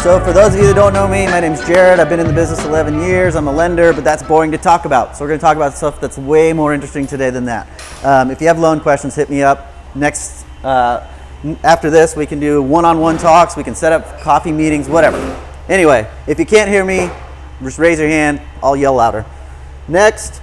So for those of you that don't know me, my name's Jared. I've been in the business 11 years. I'm a lender, but that's boring to talk about. So we're going to talk about stuff that's way more interesting today than that. If you have loan questions, hit me up. Next, after this, we can do one-on-one talks. We can set up coffee meetings, whatever. Anyway, if you can't hear me, just raise your hand. I'll yell louder. Next.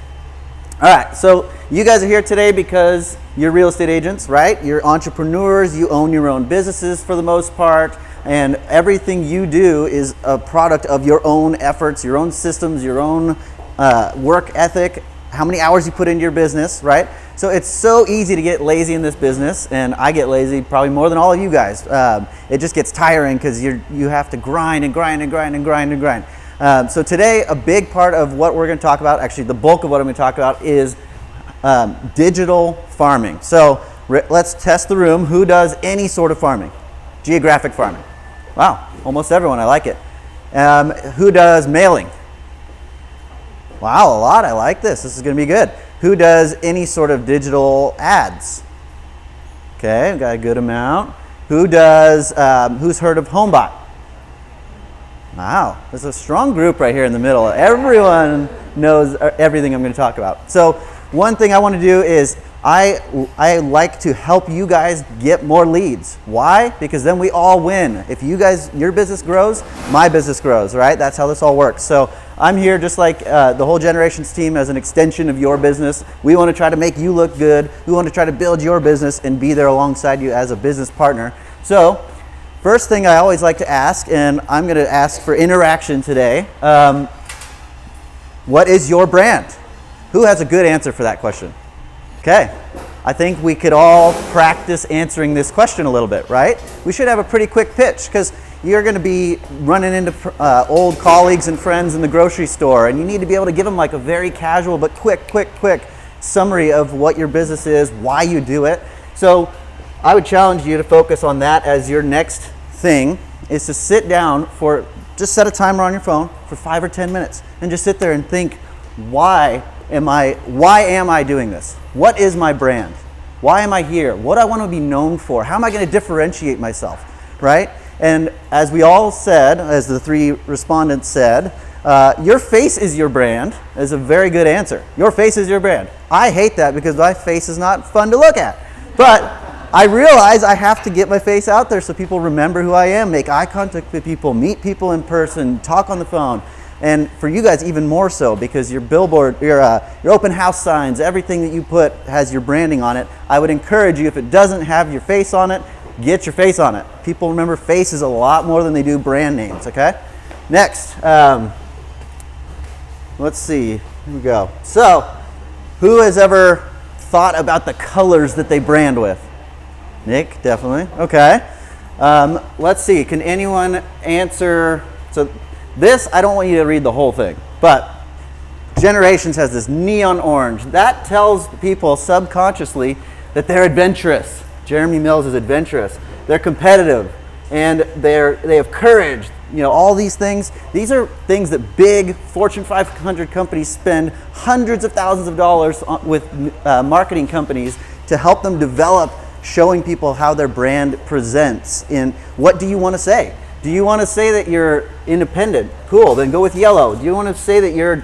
All right, so you guys are here today because you're real estate agents, right? You're entrepreneurs. You own your own businesses for the most part. And everything you do is a product of your own efforts, your own systems, your own work ethic, how many hours you put into your business, right? So it's so easy to get lazy in this business, and I get lazy probably more than all of you guys. It just gets tiring because you have to grind and grind and grind and grind and grind. So today, a big part of what we're going to talk about, actually the bulk of what I'm going to talk about, is digital farming. So let's test the room. Who does any sort of farming? Geographic farming. Wow, almost everyone. I like it. Who does mailing? Wow, a lot. I like this. This is going to be good. Who does any sort of digital ads? Okay, we've got a good amount. Who does? Who's heard of HomeBot? Wow, there's a strong group right here in the middle. Everyone knows everything I'm going to talk about. So one thing I want to do is I like to help you guys get more leads. Why? Because then we all win. If you guys, your business grows, my business grows, right? That's how this all works. So I'm here just like the whole Generations team as an extension of your business. We want to try to make you look good. We want to try to build your business and be there alongside you as a business partner. So first thing I always like to ask, and I'm going to ask for interaction today, what is your brand? Who has a good answer for that question? Okay, I think we could all practice answering this question a little bit, right? We should have a pretty quick pitch because you're going to be running into old colleagues and friends in the grocery store, and you need to be able to give them like a very casual but quick summary of what your business is, why you do it. So I would challenge you to focus on that as your next thing, is to sit down for, just set a timer on your phone for 5 or 10 minutes and just sit there and think, why am I doing this? What is my brand? Why am I here? What do I want to be known for? How am I going to differentiate myself, right? And as we all said, as the 3 respondents said, your face is your brand is a very good answer. Your face is your brand. I hate that because my face is not fun to look at. But I realize I have to get my face out there so people remember who I am, make eye contact with people, meet people in person, talk on the phone. And for you guys, even more so, because your billboard, your open house signs, everything that you put has your branding on it. I would encourage you, if it doesn't have your face on it, get your face on it. People remember faces a lot more than they do brand names, okay? Next, let's see, here we go. So, who has ever thought about the colors that they brand with? Nick, definitely, okay. Let's see, can anyone answer, so this, I don't want you to read the whole thing, but Generations has this neon orange. That tells people subconsciously that they're adventurous. Jeremy Mills is adventurous. They're competitive, and they have courage. You know, all these things. These are things that big Fortune 500 companies spend hundreds of thousands of dollars with marketing companies to help them develop, showing people how their brand presents. In what do you want to say? Do you want to say that you're independent? Cool, then go with yellow. Do you want to say that you're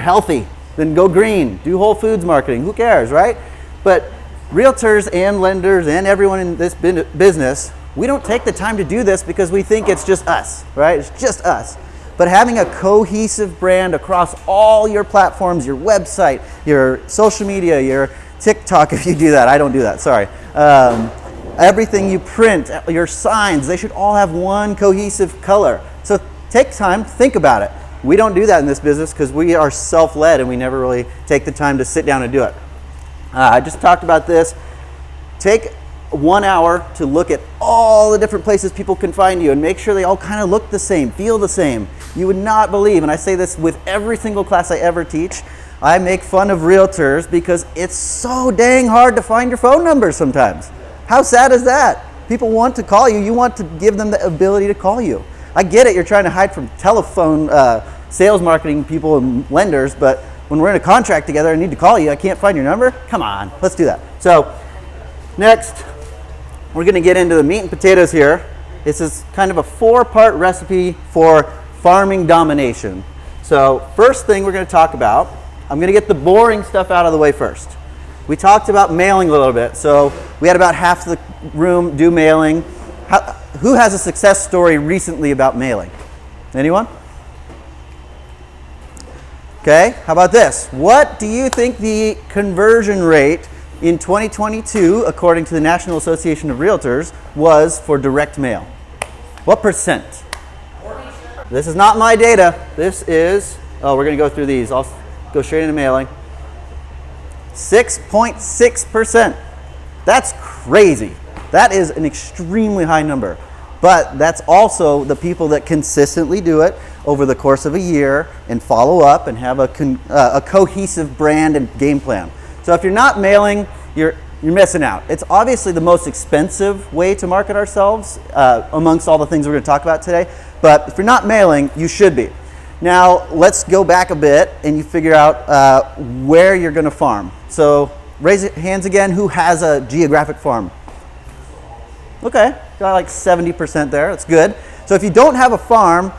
healthy? Then go green. Do Whole Foods marketing. Who cares, right? But realtors and lenders and everyone in this business, we don't take the time to do this because we think it's just us, right? It's just us. But having a cohesive brand across all your platforms, your website, your social media, your TikTok, if you do that. I don't do that, sorry. Everything you print, your signs, they should all have one cohesive color. So take time, think about it. We don't do that in this business because we are self-led and we never really take the time to sit down and do it. I just talked about this. Take 1 hour to look at all the different places people can find you and make sure they all kind of look the same, feel the same. You would not believe, and I say this with every single class I ever teach, I make fun of realtors because it's so dang hard to find your phone number sometimes. How sad is that? People want to call you. You want to give them the ability to call you. I get it. You're trying to hide from telephone sales marketing people and lenders, but when we're in a contract together, I need to call you. I can't find your number. Come on, let's do that. So next, we're going to get into the meat and potatoes here. This is kind of a 4-part recipe for farming domination. So first thing we're going to talk about, I'm going to get the boring stuff out of the way first. We talked about mailing a little bit. So we had about half the room do mailing. Who has a success story recently about mailing? Anyone? Okay, how about this? What do you think the conversion rate in 2022, according to the National Association of Realtors, was for direct mail? What percent? This is not my data. This is, we're going to go through these. I'll go straight into mailing. 6.6%. That's crazy. That is an extremely high number. But that's also the people that consistently do it over the course of a year and follow up and have a cohesive brand and game plan. So if you're not mailing, you're missing out. It's obviously the most expensive way to market ourselves amongst all the things we're going to talk about today. But if you're not mailing, you should be. Now, let's go back a bit and you figure out where you're going to farm. So raise your hands again. Who has a geographic farm? Okay, got like 70% there. That's good. So if you don't have a farm,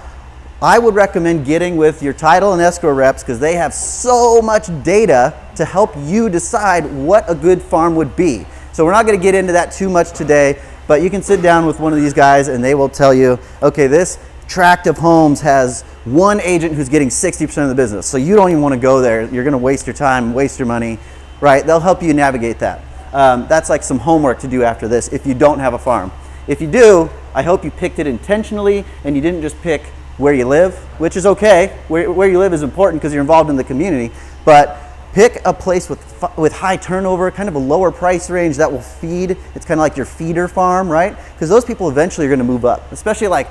I would recommend getting with your title and escrow reps because they have so much data to help you decide what a good farm would be. So we're not going to get into that too much today, but you can sit down with one of these guys and they will tell you, okay, this tract of homes has one agent who's getting 60% of the business. So you don't even want to go there. You're going to waste your time, waste your money, right? They'll help you navigate that. That's like some homework to do after this if you don't have a farm. If you do, I hope you picked it intentionally and you didn't just pick where you live, which is okay. Where you live is important because you're involved in the community, but pick a place with high turnover, kind of a lower price range that will feed. It's kind of like your feeder farm, right? Because those people eventually are going to move up, especially like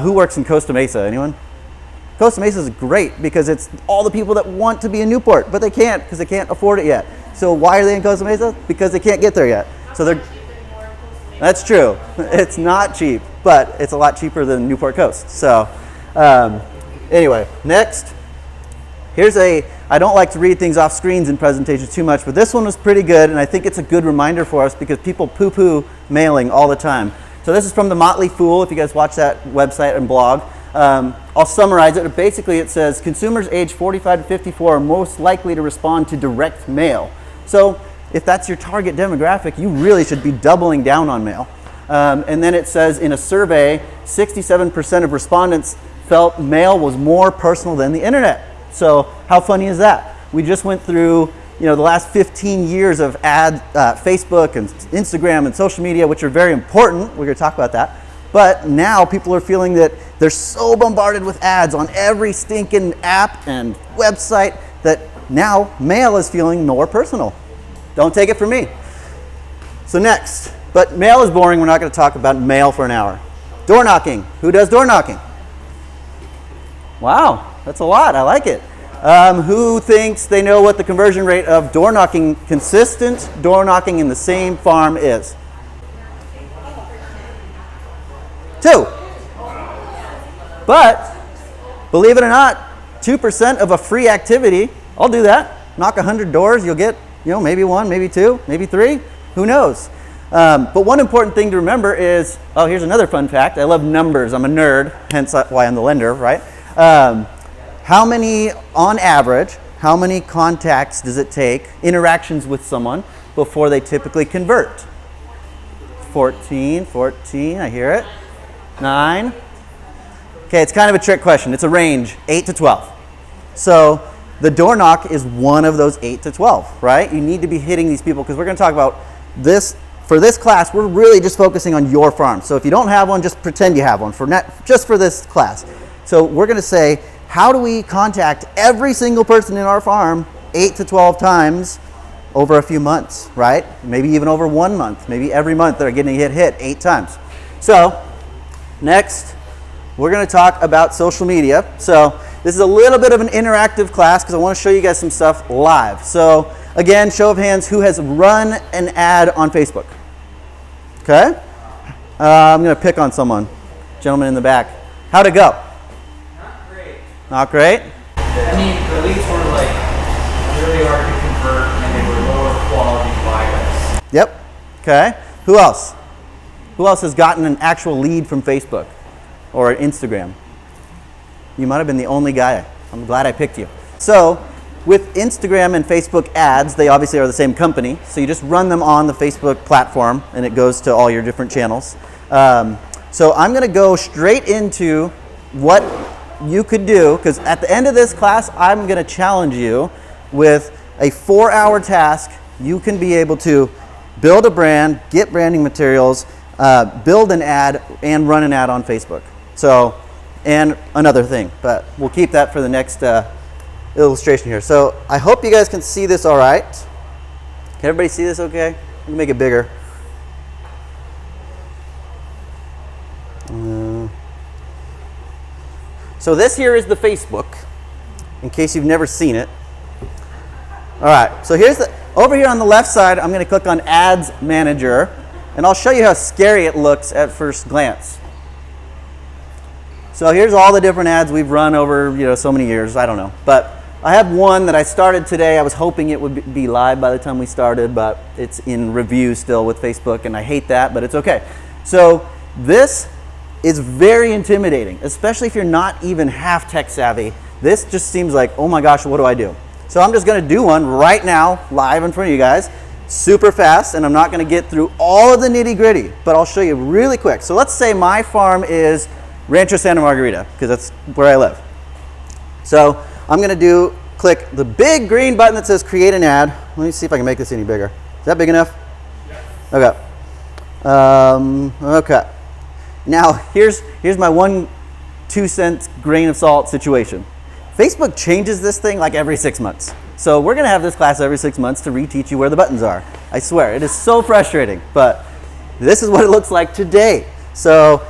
who works in Costa Mesa? Anyone? Costa Mesa is great because it's all the people that want to be in Newport, but they can't because they can't afford it yet. So why are they in Costa Mesa? Because they can't get there yet. So they're. That's true. It's not cheap, but it's a lot cheaper than Newport Coast. So anyway, next. I don't like to read things off screens in presentations too much, but this one was pretty good, and I think it's a good reminder for us because people poo-poo mailing all the time. So this is from the Motley Fool, if you guys watch that website and blog. I'll summarize it. Basically, it says consumers age 45 to 54 are most likely to respond to direct mail. So if that's your target demographic, you really should be doubling down on mail. And then it says in a survey, 67% of respondents felt mail was more personal than the internet. So how funny is that? We just went through the last 15 years of Facebook and Instagram and social media, which are very important. We're going to talk about that. But now people are feeling that they're so bombarded with ads on every stinking app and website that now mail is feeling more personal. Don't take it from me. So next, but mail is boring. We're not going to talk about mail for an hour. Door knocking. Who does door knocking? Wow, that's a lot. I like it. Who thinks they know what the conversion rate of door knocking, consistent door knocking in the same farm is? 2. But believe it or not, 2% of a free activity, I'll do that. Knock 100 doors, you'll get, maybe 1, maybe 2, maybe 3, who knows? But one important thing to remember is, here's another fun fact. I love numbers. I'm a nerd, hence why I'm the lender, right? On average, how many contacts does it take, interactions with someone, before they typically convert? 14, I hear it. 9. Okay, it's kind of a trick question. It's a range, 8 to 12. So the door knock is one of those 8 to 12, right? You need to be hitting these people because we're going to talk about this. For this class, we're really just focusing on your farm. So if you don't have one, just pretend you have one just for this class. So we're going to say, how do we contact every single person in our farm 8 to 12 times over a few months, right? Maybe even over 1 month. Maybe every month they're getting hit 8 times. So next, we're going to talk about social media. So this is a little bit of an interactive class because I want to show you guys some stuff live. So again, show of hands, who has run an ad on Facebook? Okay. I'm going to pick on someone. Gentleman in the back. How'd it go? Not great. Not great? I mean, the leads were really hard to convert and they were lower quality buyers. Yep. Okay. Who else? Who else has gotten an actual lead from Facebook or Instagram? You might have been the only guy. I'm glad I picked you. So with Instagram and Facebook ads, they obviously are the same company. So you just run them on the Facebook platform and it goes to all your different channels. So I'm going to go straight into what you could do, because at the end of this class, I'm going to challenge you with a 4-hour task. You can be able to build a brand, get branding materials, build an ad, and run an ad on Facebook. So, and another thing, but we'll keep that for the next illustration here. So I hope you guys can see this all right. Can everybody see this okay? Let me make it bigger. So this here is the Facebook, in case you've never seen it. All right, so here's over here on the left side, I'm going to click on Ads Manager, and I'll show you how scary it looks at first glance. So here's all the different ads we've run over, so many years, I don't know. But I have one that I started today. I was hoping it would be live by the time we started, but it's in review still with Facebook, and I hate that, but it's okay. So this is very intimidating, especially if you're not even half tech savvy. This just seems like, oh my gosh, what do I do? So I'm just going to do one right now, live in front of you guys, super fast, and I'm not going to get through all of the nitty gritty, but I'll show you really quick. So let's say my farm is Rancho Santa Margarita, because that's where I live. So I'm going to click the big green button that says create an ad. Let me see if I can make this any bigger. Is that big enough? Yes. Okay. Okay. Now, here's my 1 2-cent grain of salt situation. Facebook changes this thing like every 6 months. So we're going to have this class every 6 months to reteach you where the buttons are. I swear, it is so frustrating, but this is what it looks like today. So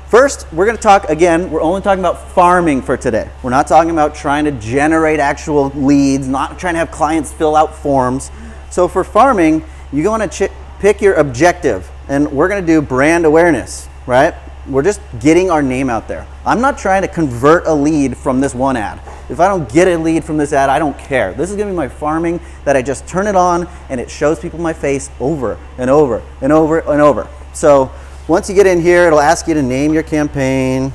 first, we're going to talk, again, we're only talking about farming for today. We're not talking about trying to generate actual leads, not trying to have clients fill out forms. So for farming, you want to pick your objective, and we're going to do brand awareness. Right? We're just getting our name out there. I'm not trying to convert a lead from this one ad. If I don't get a lead from this ad, I don't care. This is going to be my farming that I just turn it on and it shows people my face over and over and over and over. So once you get in here, it'll ask you to name your campaign,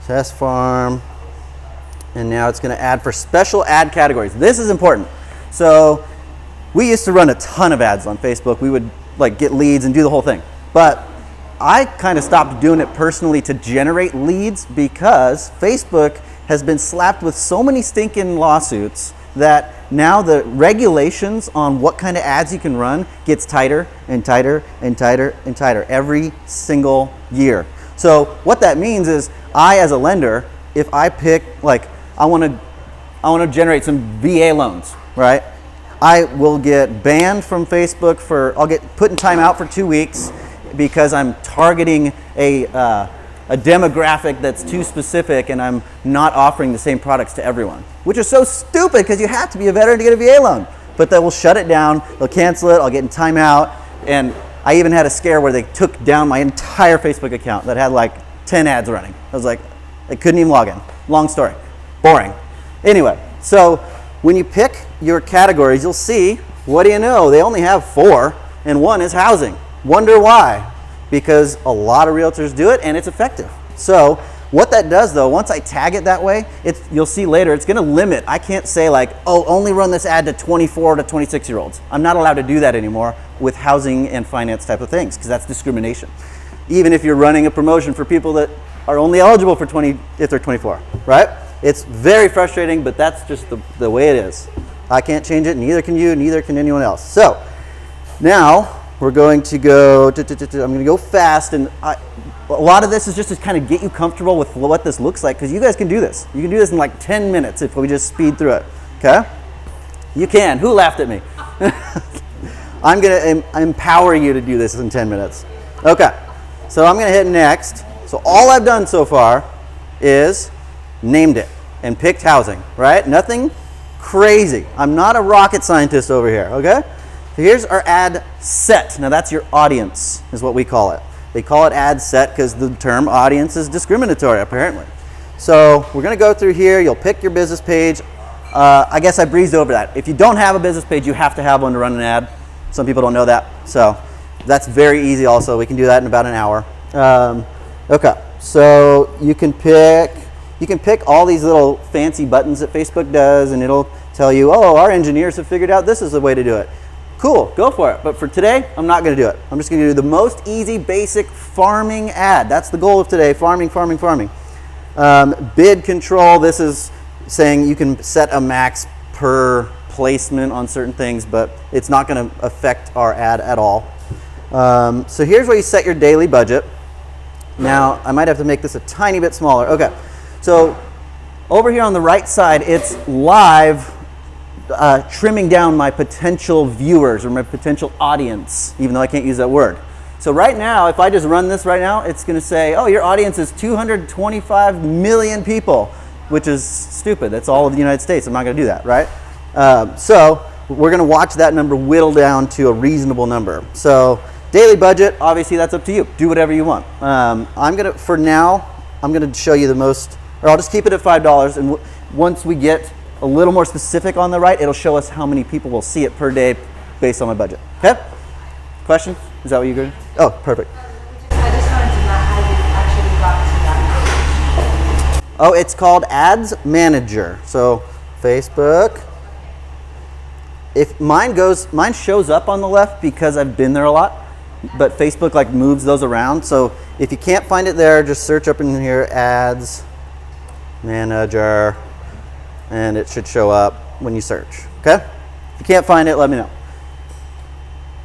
test farm, and now it's going to add for special ad categories. This is important. So we used to run a ton of ads on Facebook. We would get leads and do the whole thing. But I kind of stopped doing it personally to generate leads because Facebook has been slapped with so many stinking lawsuits that now the regulations on what kind of ads you can run gets tighter and tighter and tighter and tighter every single year. So what that means is I, as a lender, if I pick I want to generate some VA loans, right? I will get banned from Facebook I'll get put in timeout for 2 weeks because I'm targeting a demographic that's too specific and I'm not offering the same products to everyone, which is so stupid because you have to be a veteran to get a VA loan. But they will shut it down, they'll cancel it, I'll get in timeout, and I even had a scare where they took down my entire Facebook account that had 10 ads running. I was like, I couldn't even log in. Long story, boring. Anyway, so when you pick your categories, you'll see, what do you know? They only have 4, and one is housing. Wonder why? Because a lot of realtors do it and it's effective. So what that does though, once I tag it that way, you'll see later, it's gonna limit. I can't say only run this ad to 24 to 26 year olds. I'm not allowed to do that anymore with housing and finance type of things because that's discrimination. Even if you're running a promotion for people that are only eligible for 20 if they're 24, right? It's very frustrating, but that's just the way it is. I can't change it, neither can you, neither can anyone else. So now, we're going to go, I'm going to go fast, and a lot of this is just to kind of get you comfortable with what this looks like, because you guys can do this. You can do this in 10 minutes if we just speed through it, okay? You can. Who laughed at me? I'm going to empower you to do this in 10 minutes. Okay, so I'm going to hit next. So all I've done so far is named it and picked housing, right? Nothing crazy. I'm not a rocket scientist over here, okay? So here's our ad set. Now that's your audience, is what we call it. They call it ad set because the term audience is discriminatory, apparently. So we're going to go through here. You'll pick your business page. I guess I breezed over that. If you don't have a business page, you have to have one to run an ad. Some people don't know that. So That's very easy also. We can do that in about an hour. Okay, so you can pick all these little fancy buttons that Facebook does, and it'll tell you, oh, our engineers have figured out this is the way to do it. Cool, go for it. But for today, I'm not going to do it. I'm just going to do the most easy, basic farming ad. That's the goal of today, farming. Bid control, this is saying you can set a max per placement on certain things, but it's not going to affect our ad at all. So here's where you set your daily budget. Now, I might have to make this a tiny bit smaller. Okay, so over here on the right side, it's live trimming down my potential viewers or my potential audience, even though I can't use that word. So right now, if I just run this right now, it's going to say, oh, your audience is 225 million people, which is stupid. That's all of the United States. I'm not going to do that, right? So we're going to watch that number whittle down to a reasonable number. So daily budget, obviously that's up to you. Do whatever you want. For now, I'm going to show you the most, or I'll just keep it at $5. And once we get a little more specific on the right, it'll show us how many people will see it per day based on my budget. Okay? Question? Is that what you agree? Oh, perfect. I just wanted to know how you actually got to that page. Oh, it's called Ads Manager. So Facebook. If mine shows up on the left because I've been there a lot, but Facebook like moves those around. So if you can't find it there, just search up in here Ads Manager, and it should show up when you search. Okay? If you can't find it, let me know.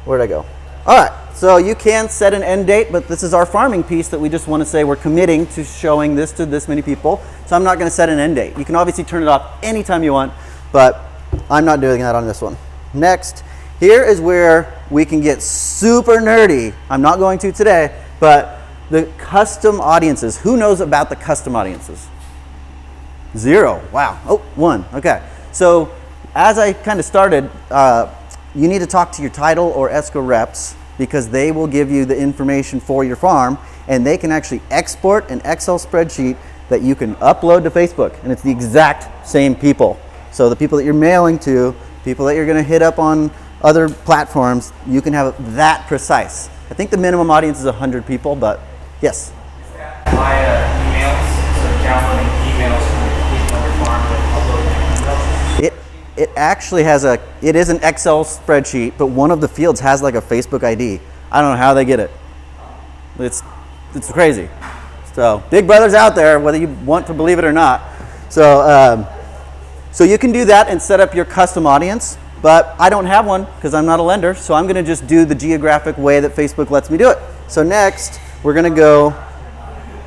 Where'd I go? All right. So you can set an end date, but this is our farming piece that we just want to say we're committing to showing this to this many people. So I'm not going to set an end date. You can obviously turn it off anytime you want, but I'm not doing that on this one. Next, here is where we can get super nerdy. I'm not going to today, but the custom audiences. Who knows about the custom audiences? 0. Wow. Oh, 1. Okay. So as I kind of started, you need to talk to your title or escrow reps because they will give you the information for your farm, and they can actually export an Excel spreadsheet that you can upload to Facebook, and it's the exact same people. So the people that you're mailing to, people that you're going to hit up on other platforms, you can have it that precise. I think the minimum audience is 100 people, but yes? Is that via emails? So downloading emails from the people on your farm and uploading emails? It actually has it is an Excel spreadsheet, but one of the fields has like a Facebook ID. I don't know how they get it. It's crazy. So big brother's out there, whether you want to believe it or not. So you can do that and set up your custom audience, but I don't have one because I'm not a lender, so I'm going to just do the geographic way that Facebook lets me do it. So next, we're going to go,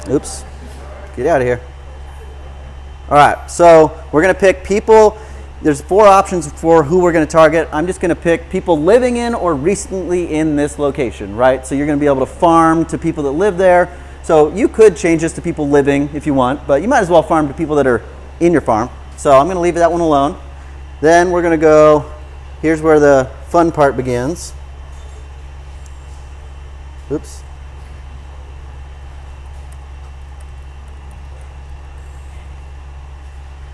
oops, get out of here. All right, so we're going to pick people. There's 4 options for who we're going to target. I'm just going to pick people living in or recently in this location, right? So you're going to be able to farm to people that live there. So you could change this to people living if you want, but you might as well farm to people that are in your farm. So I'm going to leave that one alone. Then we're going to go, here's where the fun part begins. Oops.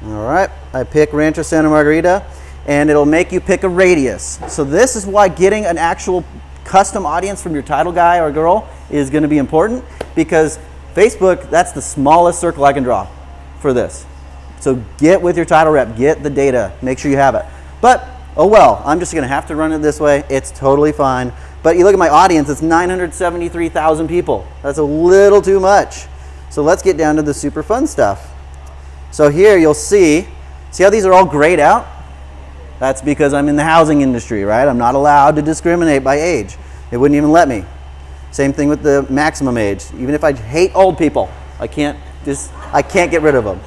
All right, I pick Rancho Santa Margarita, and it'll make you pick a radius. So this is why getting an actual custom audience from your title guy or girl is going to be important, because Facebook, that's the smallest circle I can draw for this. So get with your title rep, get the data, make sure you have it. But, oh well, I'm just going to have to run it this way. It's totally fine. But you look at my audience, it's 973,000 people. That's a little too much. So let's get down to the super fun stuff. So here you'll see how these are all grayed out? That's because I'm in the housing industry, right? I'm not allowed to discriminate by age. They wouldn't even let me. Same thing with the maximum age. Even if I hate old people, I can't get rid of them.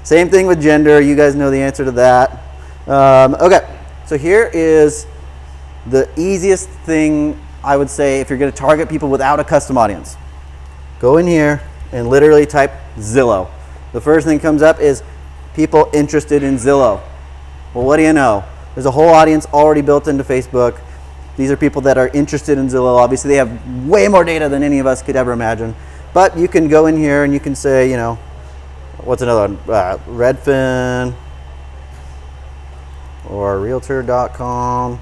Same thing with gender. You guys know the answer to that. Okay, so here is the easiest thing I would say if you're going to target people without a custom audience. Go in here and literally type Zillow. The first thing that comes up is people interested in Zillow. Well, what do you know? There's a whole audience already built into Facebook. These are people that are interested in Zillow. Obviously, they have way more data than any of us could ever imagine. But you can go in here and you can say, you know, what's another one? Redfin or Realtor.com.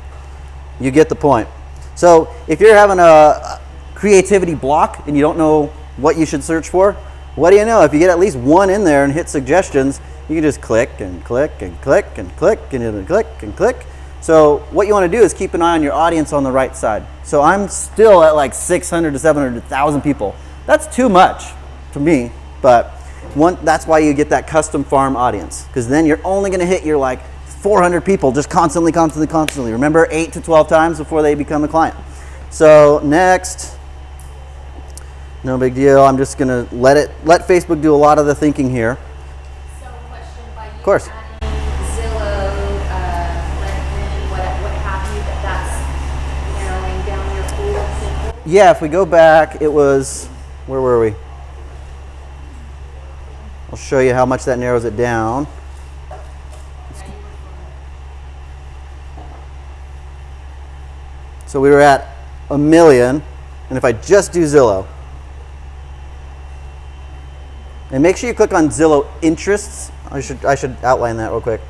You get the point. So if you're having a creativity block and you don't know what you should search for, what do you know? If you get at least one in there and hit suggestions, you can just click and click and click and click and click and click. So what you want to do is keep an eye on your audience on the right side. So I'm still at like 600 to 700,000 people. That's too much to me, but that's why you get that custom farm audience, because then you're only going to hit your like 400 people just constantly. Remember, 8 to 12 times before they become a client. So next, no big deal. I'm just going to let Facebook do a lot of the thinking here. So question by you. Of course. Adding Zillow, LinkedIn, what have you, that's narrowing down your pool of people? Yeah, if we go back, it was, where were we? I'll show you how much that narrows it down. So we were at 1 million, and if I just do Zillow, and make sure you click on Zillow interests. I should outline that real quick.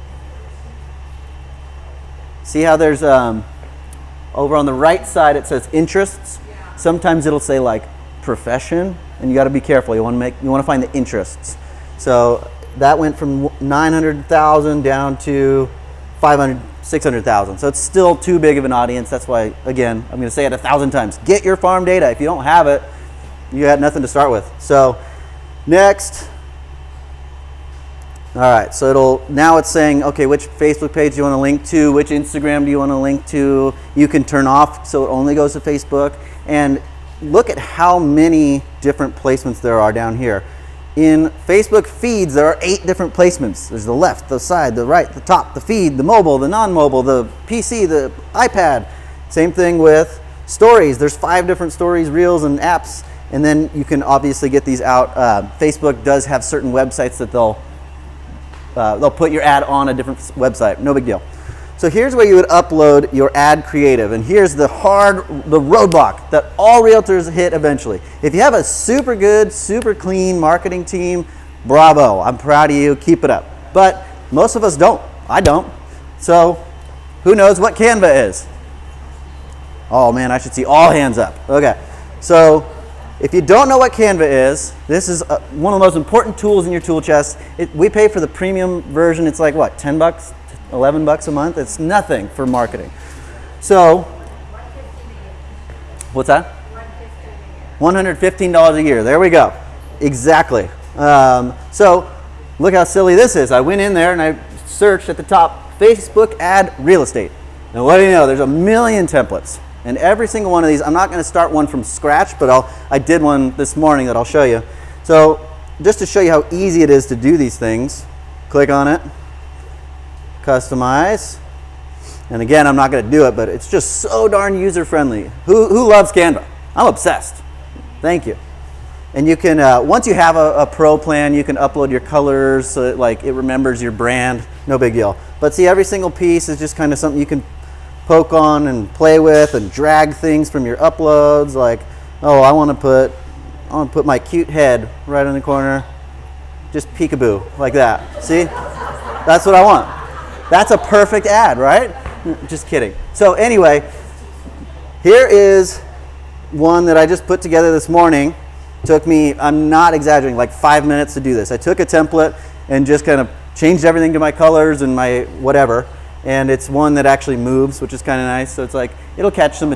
See how there's over on the right side it says interests. Sometimes it'll say like profession, and you got to be careful. You want to find the interests. So that went from 900,000 down to 500, 600,000. So it's still too big of an audience. That's why, again, I'm going to say it 1,000 times. Get your farm data. If you don't have it, you got nothing to start with. So next. All right, so now it's saying, okay, which Facebook page do you want to link to? Which Instagram do you want to link to? You can turn off so it only goes to Facebook. And look at how many different placements there are down here. In Facebook feeds, there are 8 different placements. There's the left, the side, the right, the top, the feed, the mobile, the non-mobile, the PC, the iPad. Same thing with stories. There's 5 different stories, reels, and apps. And then you can obviously get these out. Facebook does have certain websites that they'll put your ad on a different website. No big deal. So here's where you would upload your ad creative, and here's the roadblock that all realtors hit eventually. If you have a super good, super clean marketing team, bravo, I'm proud of you, keep it up. But most of us don't. I don't. So who knows what Canva is? Oh man, I should see all hands up. Okay, so if you don't know what Canva is, this is one of the most important tools in your tool chest. We pay for the premium version. It's like what, 10 bucks? 11 bucks a month. It's nothing for marketing. So, what's that? $115 a year. There we go. Exactly. So, look how silly this is. I went in there and I searched at the top, Facebook ad real estate. Now, what do you know? There's 1 million templates. And every single one of these, I'm not going to start one from scratch, but I did one this morning that I'll show you. So, just to show you how easy it is to do these things, click on it. Customize, and again, I'm not going to do it, but it's just so darn user friendly. Who loves Canva? I'm obsessed. Thank you. And you can once you have a pro plan, you can upload your colors so that, it remembers your brand. No big deal. But see, every single piece is just kind of something you can poke on and play with and drag things from your uploads. Like, oh, I want to put my cute head right in the corner. Just peekaboo like that. See, that's what I want. That's a perfect ad, right? Just kidding. So anyway, here is one that I just put together this morning. Took me, I'm not exaggerating, like 5 minutes to do this. I took a template and just kind of changed everything to my colors and my whatever. And it's one that actually moves, which is kind of nice. So it's like, it'll catch some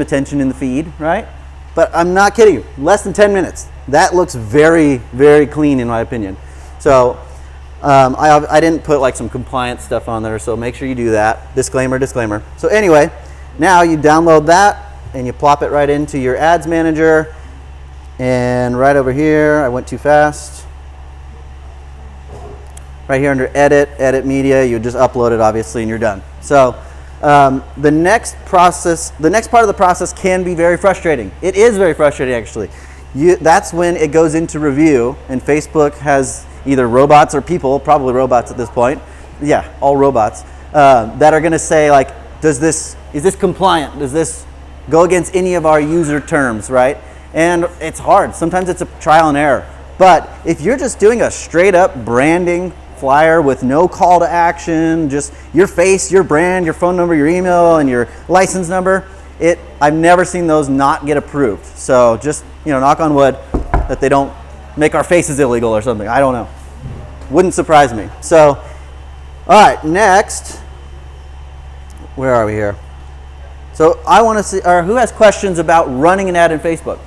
attention in the feed, right? But I'm not kidding you, less than 10 minutes. That looks very, very clean in my opinion. So, I didn't put like some compliance stuff on there, so make sure you do that. Disclaimer, disclaimer. So anyway, now you download that and you plop it right into your ads manager. And right over here, I went too fast. Right here under edit media, you just upload it obviously and you're done. So the next part of the process can be very frustrating. It is very frustrating actually. That's when it goes into review and Facebook has either robots or people, probably robots at this point, yeah, all robots, that are going to say like, is this compliant? Does this go against any of our user terms, right? And it's hard. Sometimes it's a trial and error. But if you're just doing a straight up branding flyer with no call to action, just your face, your brand, your phone number, your email, and your license number, I've never seen those not get approved. So just, knock on wood that they don't make our faces illegal or something. I don't know. Wouldn't surprise me. So, all right, next, where are we here? So I want to see, or who has questions about running an ad in Facebook?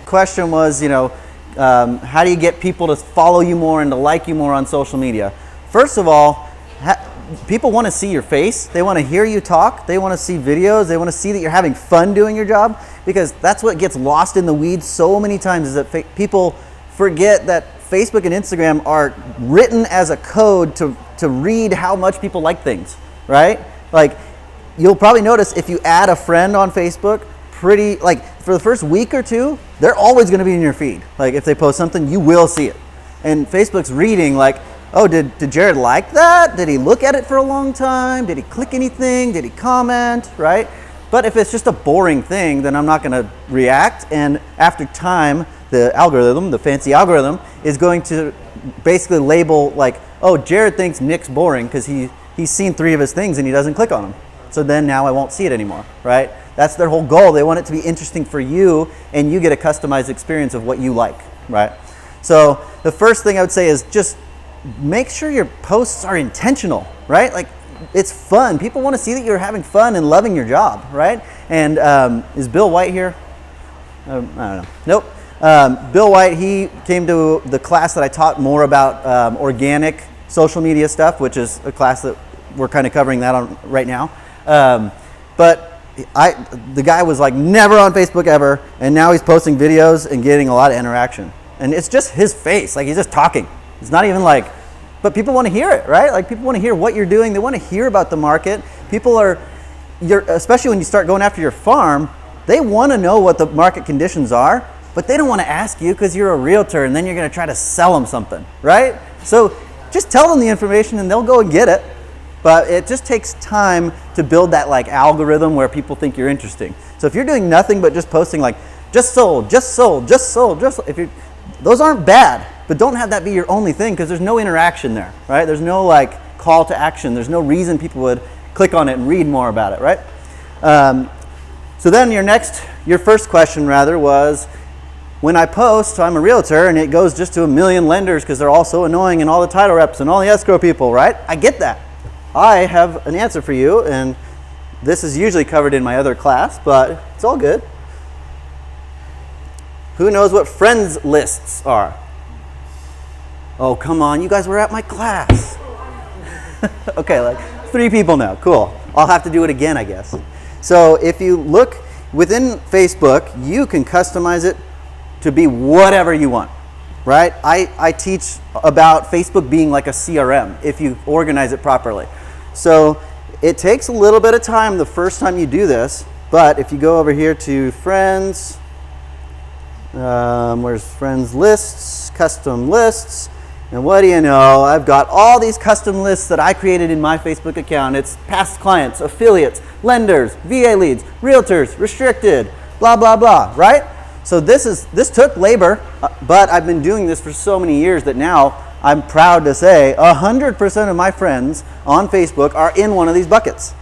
Question was, how do you get people to follow you more and to like you more on social media? First of all, people want to see your face. They want to hear you talk. They want to see videos. They want to see that you're having fun doing your job, because that's what gets lost in the weeds so many times, is that people forget that Facebook and Instagram are written as a code to read how much people like things, right? Like, you'll probably notice if you add a friend on Facebook, for the first week or two, they're always going to be in your feed. Like, if they post something, you will see it. And Facebook's reading like, oh, did Jared like that? Did he look at it for a long time? Did he click anything? Did he comment, right? But if it's just a boring thing, then I'm not going to react. And after time, the algorithm, the fancy algorithm, is going to basically label like, oh, Jared thinks Nick's boring because he's seen 3 of his things and he doesn't click on them. So then now I won't see it anymore, right? That's their whole goal. They want it to be interesting for you, and you get a customized experience of what you like, right? So the first thing I would say is just make sure your posts are intentional, right? Like, it's fun. People want to see that you're having fun and loving your job, right? And is Bill White here? I don't know. Nope. Bill White, he came to the class that I taught more about organic social media stuff, which is a class that we're kind of covering that on right now. But the guy was like never on Facebook ever, and now he's posting videos and getting a lot of interaction. And it's just his face, like he's just talking. It's not even like, but people want to hear it, right? Like, people want to hear what you're doing. They want to hear about the market. Especially when you start going after your farm, they want to know what the market conditions are, but they don't want to ask you because you're a realtor, and then you're going to try to sell them something, right? So just tell them the information and they'll go and get it. But it just takes time to build that like algorithm where people think you're interesting. So if you're doing nothing but just posting like, just sold, just sold, just sold, those aren't bad, but don't have that be your only thing, because there's no interaction there, right? There's no like call to action. There's no reason people would click on it and read more about it, right? So then your first question rather was, when I post, so I'm a realtor and it goes just to 1 million lenders because they're all so annoying, and all the title reps and all the escrow people, right? I get that. I have an answer for you, and this is usually covered in my other class, but it's all good. Who knows what friends lists are? Oh, come on, you guys were at my class. Okay, like 3 people now, cool. I'll have to do it again, I guess. So if you look within Facebook, you can customize it to be whatever you want, right? I teach about Facebook being like a CRM if you organize it properly. So it takes a little bit of time the first time you do this, but if you go over here to friends, where's friends lists, custom lists, and what do you know? I've got all these custom lists that I created in my Facebook account. It's past clients, affiliates, lenders, VA leads, realtors, restricted, blah, blah, blah, right? So this took labor, but I've been doing this for so many years that now I'm proud to say 100% of my friends on Facebook are in one of these buckets.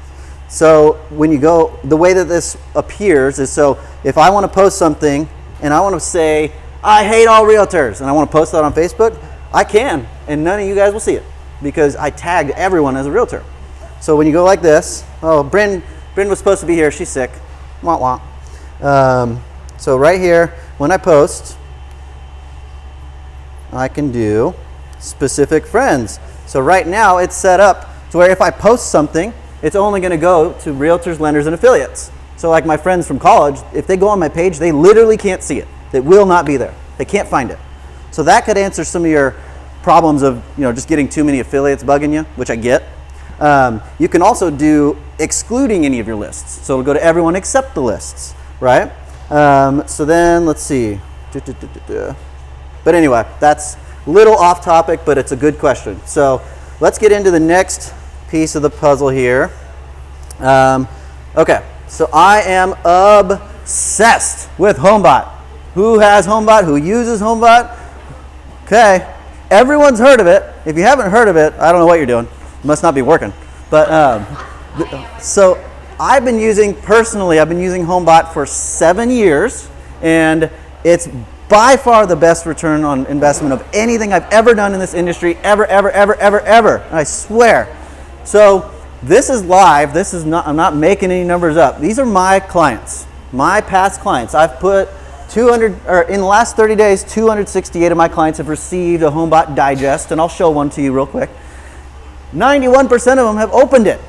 So when you go, the way that this appears is, so if I want to post something and I want to say, I hate all realtors, and I want to post that on Facebook, I can, and none of you guys will see it because I tagged everyone as a realtor. So when you go like this, oh, Bryn was supposed to be here, she's sick, wah wah. So right here, when I post, I can do specific friends. So right now it's set up to where if I post something, it's only going to go to realtors, lenders, and affiliates. So like my friends from college, if they go on my page, they literally can't see it. It will not be there. They can't find it. So that could answer some of your problems of just getting too many affiliates bugging you, which I get. You can also do excluding any of your lists. So it'll go to everyone except the lists, right? So then let's see. But anyway, that's a little off topic, but it's a good question. So let's get into the next piece of the puzzle here. Okay, so I am obsessed with HomeBot. Who has HomeBot? Who uses HomeBot? Okay, everyone's heard of it. If you haven't heard of it, I don't know what you're doing. It must not be working. But so I've been using HomeBot for 7 years, and it's by far the best return on investment of anything I've ever done in this industry, ever. And I swear. So this is live. This is not, I'm not making any numbers up. These are my clients, my past clients. I've put 200, or in the last 30 days, 268 of my clients have received a HomeBot digest, and I'll show one to you real quick. 91% of them have opened it.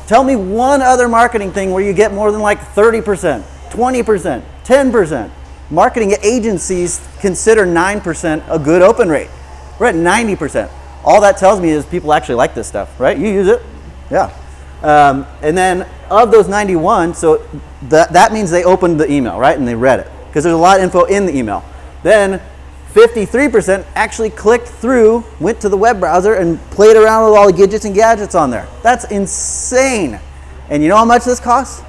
Tell me one other marketing thing where you get more than like 30%, 20%, 10%. Marketing agencies consider 9% a good open rate. We're at 90%. All that tells me is people actually like this stuff, right? You use it, yeah. And then of those 91, so that means they opened the email, right? And they read it, because there's a lot of info in the email. Then 53% actually clicked through, went to the web browser, and played around with all the gadgets and gadgets on there. That's insane. And you know how much this costs?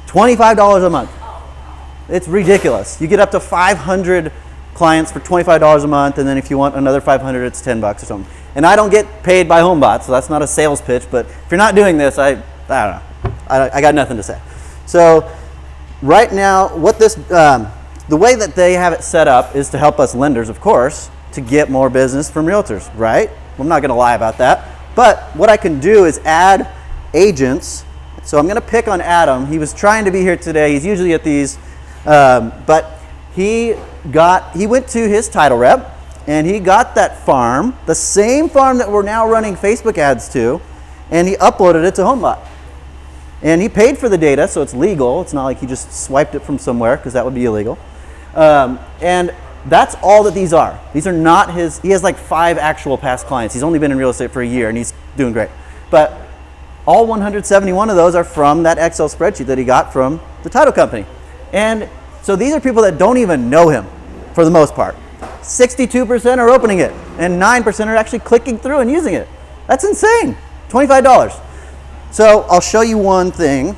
$25 a month. It's ridiculous. You get up to 500 clients for $25 a month, and then if you want another 500, it's $10 or something. And I don't get paid by HomeBot, so that's not a sales pitch, but if you're not doing this, I don't know. I got nothing to say. So right now, what this, the way that they have it set up is to help us lenders, of course, to get more business from realtors, right? I'm not going to lie about that. But what I can do is add agents. So I'm going to pick on Adam. He was trying to be here today. He's usually at these, but he went to his title rep, and he got that farm, the same farm that we're now running Facebook ads to, and he uploaded it to HomeBot. And he paid for the data, so it's legal. It's not like he just swiped it from somewhere, because that would be illegal. And that's all that these are. These are not his, he has like 5 actual past clients. He's only been in real estate for a year, and he's doing great. But all 171 of those are from that Excel spreadsheet that he got from the title company. And so these are people that don't even know him, for the most part. 62% are opening it, and 9% are actually clicking through and using it. That's insane. $25. So I'll show you one thing,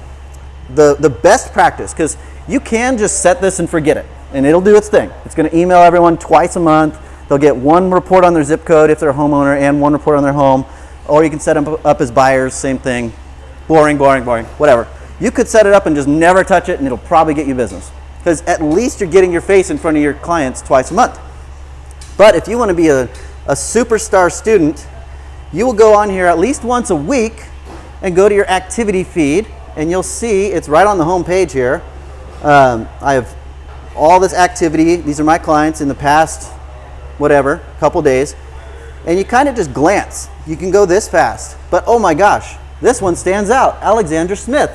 the best practice, because you can just set this and forget it, and it'll do its thing. It's going to email everyone twice a month. They'll get one report on their zip code if they're a homeowner, and one report on their home. Or you can set them up as buyers, same thing. Boring, whatever. You could set it up and just never touch it, and it'll probably get you business, because at least you're getting your face in front of your clients twice a month. But if you want to be a superstar student, you will go on here at least once a week and go to your activity feed, and you'll see it's right on the home page here. I have all this activity. These are my clients in the past, whatever, couple days. And you kind of just glance. You can go this fast. But oh my gosh, this one stands out. Alexandra Smith,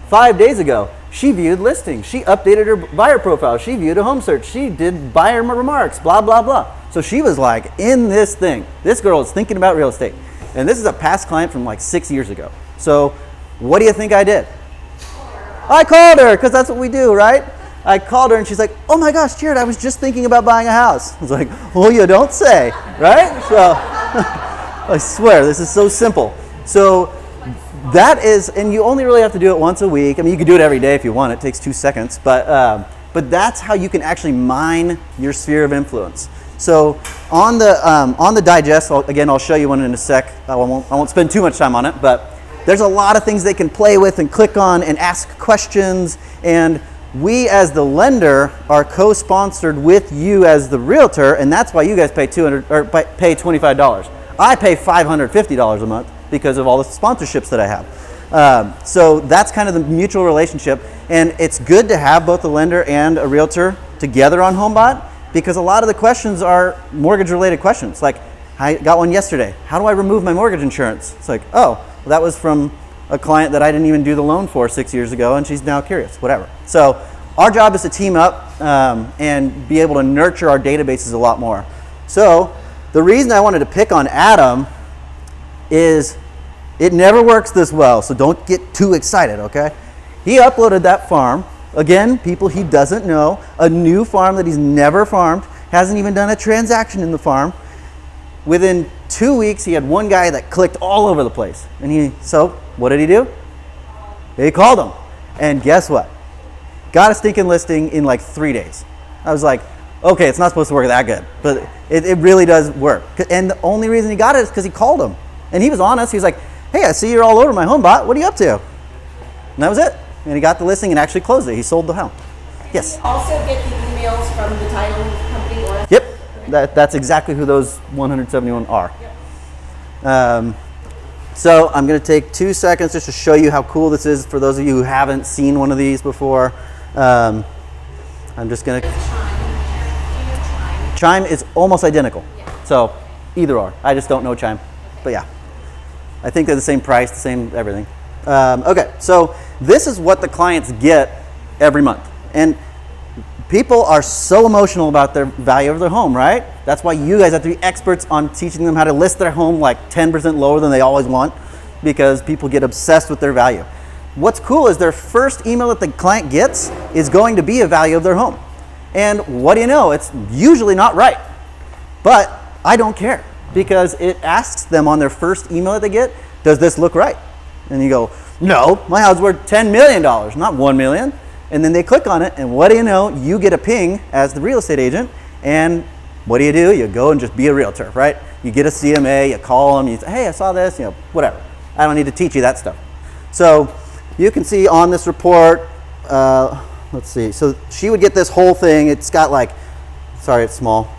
5 days ago, she viewed listings. She updated her buyer profile. She viewed a home search. She did buyer remarks, blah, blah, blah. So she was like in this thing. This girl is thinking about real estate. And this is a past client from like 6 years ago. So what do you think I did? I called her, because that's what we do, right? I called her, and she's like, oh my gosh, Jared, I was just thinking about buying a house. I was like, well, you don't say, right? So I swear, this is so simple. So that is, and you only really have to do it once a week. I mean, you can do it every day if you want. It takes 2 seconds. But that's how you can actually mine your sphere of influence. So on the digest, again, I'll show you one in a sec. I won't spend too much time on it, but there's a lot of things they can play with and click on and ask questions. And we, as the lender, are co-sponsored with you as the realtor, and that's why you guys pay pay $25. I pay $550 a month because of all the sponsorships that I have. So that's kind of the mutual relationship, and it's good to have both a lender and a realtor together on HomeBot, because a lot of the questions are mortgage-related questions. Like, I got one yesterday. How do I remove my mortgage insurance? It's like, oh, well, that was from a client that I didn't even do the loan for 6 years ago, and she's now curious, whatever. So our job is to team up and be able to nurture our databases a lot more. So the reason I wanted to pick on Adam is it never works this well, so don't get too excited, okay? He uploaded that farm. Again, people he doesn't know, a new farm that he's never farmed, hasn't even done a transaction in the farm. Within 2 weeks, he had one guy that clicked all over the place. And so what did he do? He called him. And guess what? Got a stinking listing in like 3 days. I was like, okay, it's not supposed to work that good, but it really does work. And the only reason he got it is because he called him. And he was honest. He was like, hey, I see you're all over my HomeBot. What are you up to? And that was it. And he got the listing and actually closed it. He sold the home. Yes? Also get the emails from the title company or... Yep. That's exactly who those 171 are. So I'm going to take 2 seconds just to show you how cool this is for those of you who haven't seen one of these before. I'm just going to... Chime is almost identical. So either or. I just don't know Chime. But yeah. I think they're the same price, the same everything. Okay, so this is what the clients get every month. And people are so emotional about their value of their home, right? That's why you guys have to be experts on teaching them how to list their home like 10% lower than they always want, because people get obsessed with their value. What's cool is their first email that the client gets is going to be a value of their home. And what do you know? It's usually not right. But I don't care, because it asks them on their first email that they get, does this look right? And you go, no, my house is worth $10 million, not $1 million. And then they click on it, and what do you know? You get a ping as the real estate agent, and what do? You go and just be a realtor, right? You get a CMA, you call them, you say, hey, I saw this, whatever. I don't need to teach you that stuff. So you can see on this report, let's see. So she would get this whole thing. It's got like, sorry, it's small.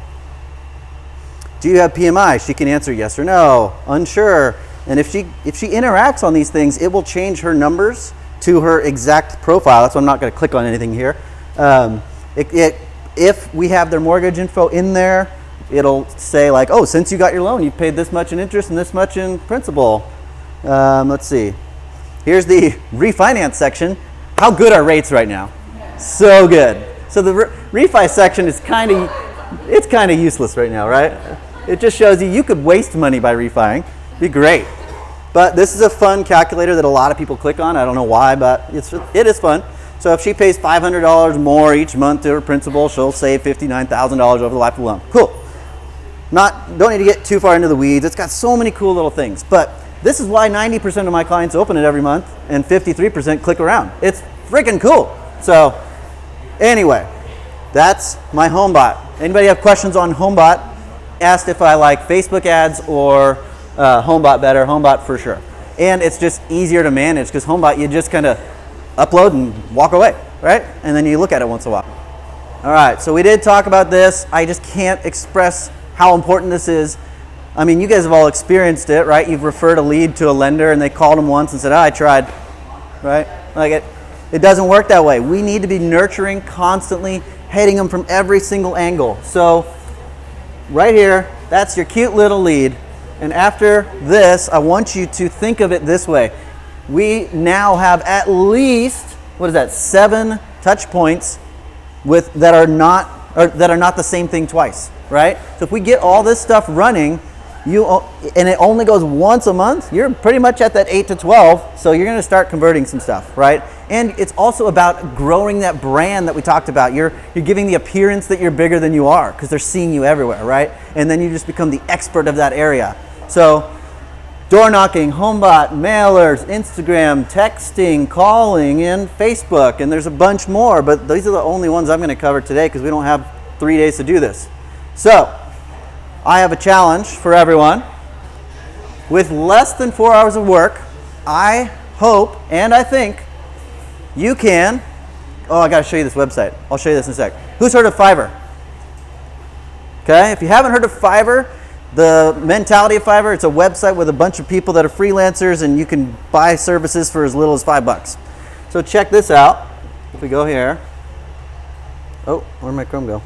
Do you have PMI? She can answer yes or no, unsure. And if she interacts on these things, it will change her numbers to her exact profile. That's why I'm not going to click on anything here. If we have their mortgage info in there, it'll say like, oh, since you got your loan, you've paid this much in interest and this much in principal. Let's see. Here's the refinance section. How good are rates right now? So good. So the refi section is kind of useless right now, right? It just shows you could waste money by refining. Be great. But this is a fun calculator that a lot of people click on. I don't know why, but it is fun. So if she pays $500 more each month to her principal, she'll save $59,000 over the life of the loan. Cool. Don't need to get too far into the weeds. It's got so many cool little things. But this is why 90% of my clients open it every month and 53% click around. It's freaking cool. So anyway, that's my HomeBot. Anybody have questions on HomeBot? Asked if I like Facebook ads or HomeBot better. HomeBot for sure. And it's just easier to manage, because HomeBot, you just kind of upload and walk away, right? And then you look at it once in a while. All right, so we did talk about this. I just can't express how important this is. I mean, you guys have all experienced it, right? You've referred a lead to a lender and they called them once and said, I tried, right? Like it doesn't work that way. We need to be nurturing constantly, hitting them from every single angle. So right here, that's your cute little lead. And after this, I want you to think of it this way. We now have at least, 7 touch points that are not the same thing twice, right? So if we get all this stuff running, and it only goes once a month, you're pretty much at that 8 to 12. So you're going to start converting some stuff, right? And it's also about growing that brand that we talked about. You're giving the appearance that you're bigger than you are, because they're seeing you everywhere, right? And then you just become the expert of that area. So door knocking, HomeBot, mailers, Instagram, texting, calling, and Facebook. And there's a bunch more, but these are the only ones I'm going to cover today because we don't have 3 days to do this. So I have a challenge for everyone. With less than 4 hours of work, I hope and I think you can. Oh, I got to show you this website. I'll show you this in a sec. Who's heard of Fiverr? Okay, if you haven't heard of Fiverr, the mentality of Fiverr, it's a website with a bunch of people that are freelancers, and you can buy services for as little as $5. So check this out. If we go here. Oh, where'd my Chrome go?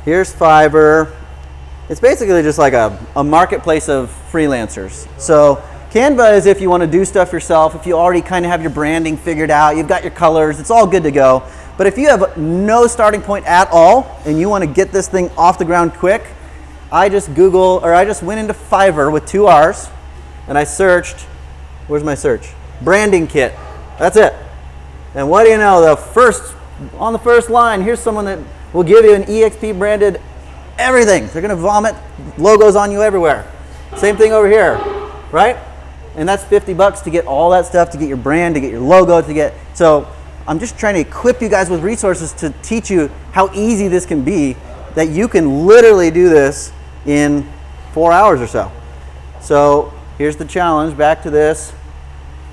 Here's Fiverr. It's basically just like a marketplace of freelancers. So Canva is if you want to do stuff yourself, if you already kind of have your branding figured out, you've got your colors, it's all good to go. But if you have no starting point at all and you want to get this thing off the ground quick, I just went into Fiverr with 2 R's and I searched, where's my search? Branding kit. That's it. And what do you know, on the first line, here's someone that will give you an EXP branded everything. They're going to vomit logos on you everywhere. Same thing over here, right? And that's $50 to get all that stuff, to get your brand, to get your logo, so I'm just trying to equip you guys with resources to teach you how easy this can be, that you can literally do this in 4 hours or so. So here's the challenge, back to this.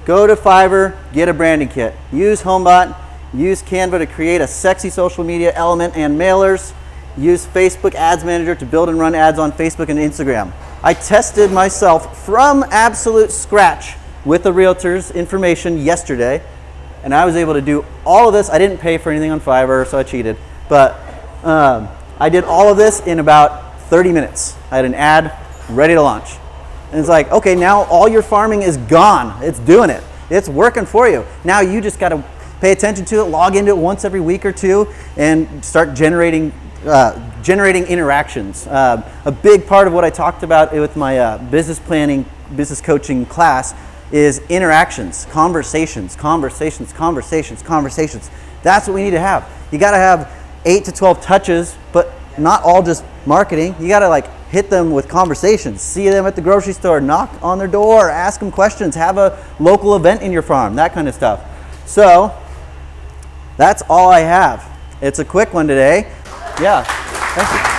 Go to Fiverr, get a branding kit. Use HomeBot, use Canva to create a sexy social media element and mailers. Use Facebook Ads Manager to build and run ads on Facebook and Instagram. I tested myself from absolute scratch with the realtor's information yesterday, and I was able to do all of this. I didn't pay for anything on Fiverr, so I cheated, but I did all of this in about 30 minutes. I had an ad ready to launch. And it's like, okay, now all your farming is gone. It's doing it. It's working for you. Now you just got to pay attention to it, log into it once every week or two, and start generating interactions. A big part of what I talked about with my business planning, business coaching class is interactions, conversations. That's what we need to have. You got to have 8 to 12 touches, but not all just marketing. You got to like hit them with conversations. See them at the grocery store, knock on their door, ask them questions, have a local event in your farm, that kind of stuff. So that's all I have. It's a quick one today. Yeah, thank you.